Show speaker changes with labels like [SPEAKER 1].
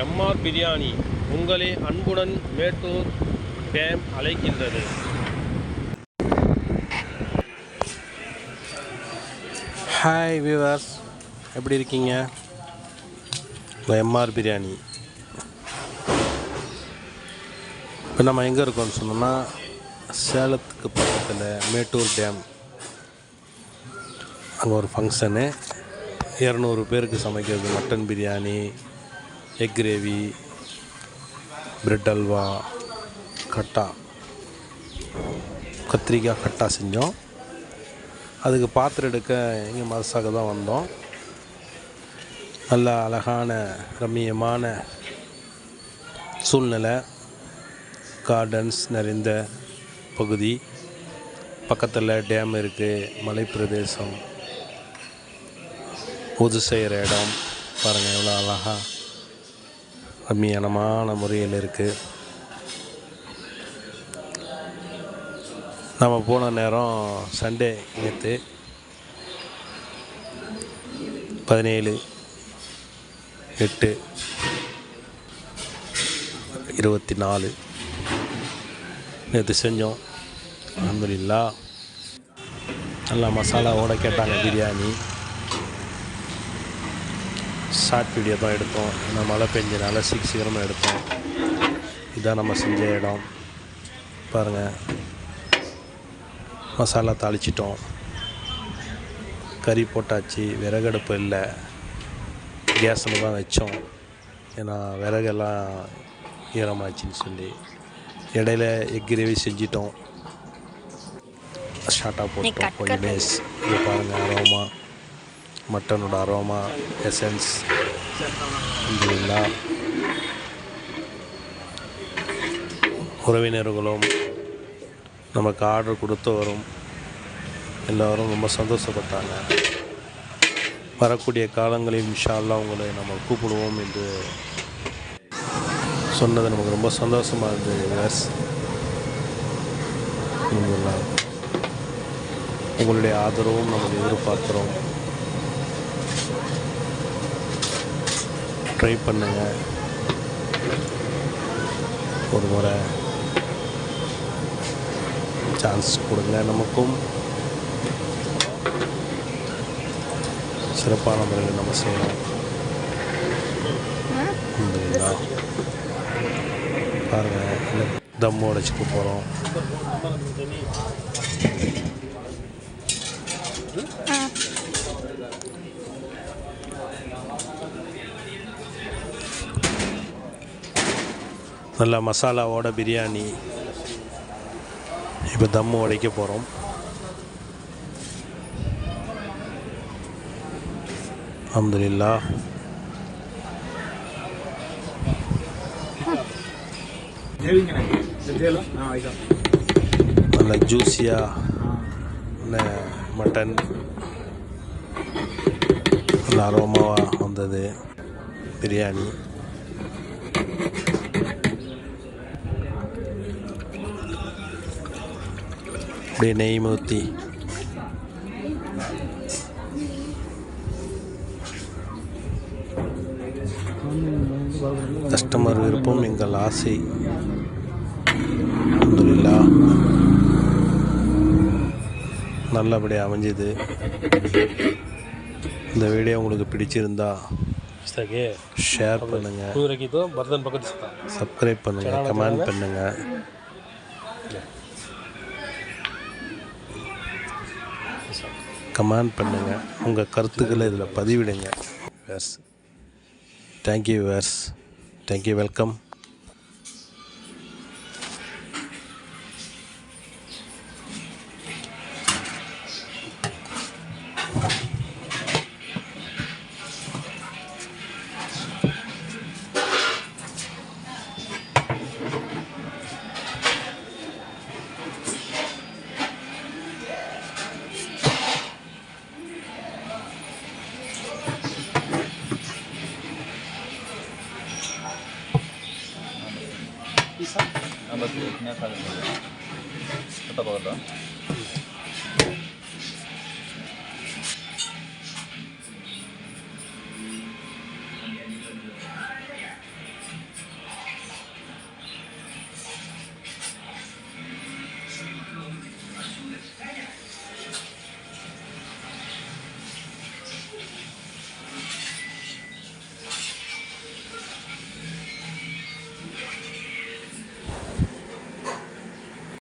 [SPEAKER 1] MR biryani உங்களை அன்புடன் Mettur dam அழைக்கின்றது. ஹாய் வியூவர்ஸ், எப்படி இருக்கீங்க? எம்ஆர் பிரியாணி. இப்போ நம்ம எங்கே இருக்கோம்னு சொன்னோம்னா, சேலத்துக்கு பக்கத்தில் மேட்டூர் டேம். அங்கே ஒரு ஃபங்க்ஷனு, 200 பேருக்கு சமைக்கிறது. Mutton biryani, egg gravy, bread halwa, கட்டா, கத்திரிக்காய் கட்டா செஞ்சோம். அதுக்கு பாத்திரம் எடுக்க இங்கே மதசாக தான் வந்தோம். நல்ல அழகான ரம்மியமான சூழ்நிலை, கார்டன்ஸ் நிறைந்த பகுதி, பக்கத்தில் டேம் இருக்குது, மலை பிரதேசம், பூஜை செய்கிற இடம் பாருங்கள் எவ்வளோ அழகாக ரம்மியமான முறையில் இருக்குது. நம்ம போன நேரம் சண்டே, நேற்று 17/8/24 நேற்று செஞ்சோம். அல்ஹம்துலில்லாஹ். நல்லா மசாலாவோடு கேட்டாங்க பிரியாணி. ஷார்ட் வீடியோ தான் எடுத்தோம், ஏன்னா மழை பெஞ்சனால சீக்கிரமாக எடுத்தோம். இதான் நம்ம செஞ்ச இடம் பாருங்கள். மசாலா தாளிச்சிட்டோம், கறி போட்டாச்சு. விறகடுப்பு இல்லை, கேஸில் தான் வச்சோம், ஏன்னா விறகெல்லாம் ஈரமாச்சின்னு சொல்லி. இடையில எக் கிரேவி செஞ்சிட்டோம், ஷார்ட்டாக போட்டோம் கொஞ்சம் டேஸ். இது பாருங்கள், அரோமா, மட்டனோட அரோமா, எசன்ஸ். அல்ஹம்துலில்லாஹ். உறவினர்களும் நமக்கு ஆர்டர் கொடுத்தவரும் எல்லோரும் ரொம்ப சந்தோஷப்பட்டாங்க. வரக்கூடிய காலங்களில் இன்ஷா அல்லாஹ் உங்களை நம்ம கூப்பிடுவோம் என்று சொன்னது நமக்கு ரொம்ப சந்தோஷமாக இருந்தது. உங்களுடைய ஆதரவும் நமக்கு எதிர்பார்க்குறோம். ட்ரை பண்ணுங்கள், ஒரு முறை சான்ஸ் கொடுங்க. நமக்கும் சிறப்பான முறையில் நம்ம செய்யணும். பாருங்கள், தம்மு உடைச்சிக்க போகிறோம். நல்லா மசாலாவோட பிரியாணி. இப்போ தம்மு உடைக்க போகிறோம். அல்ஹம்துலில்லாஹ். நல்ல ஜூஸியாக மட்டன் நல்ல அரோமாவாக வந்தது பிரியாணி. அப்படியே நெய் ஊற்றி கஸ்டமர் விருப்பம் எங்கள் ஆசை. அல்ஹம்துலில்லாஹ், நல்லபடியாக அமைஞ்சுது. இந்த வீடியோ உங்களுக்கு பிடிச்சிருந்தா ஷேர் பண்ணுங்கள், சப்ஸ்கிரைப் பண்ணுங்கள், கமெண்ட் பண்ணுங்கள். உங்கள் கருத்துக்களை இதில் பதிவிடுங்க. Thank you viewers, thank you, welcome.
[SPEAKER 2] Apa sih? Ini apa? Kata apa?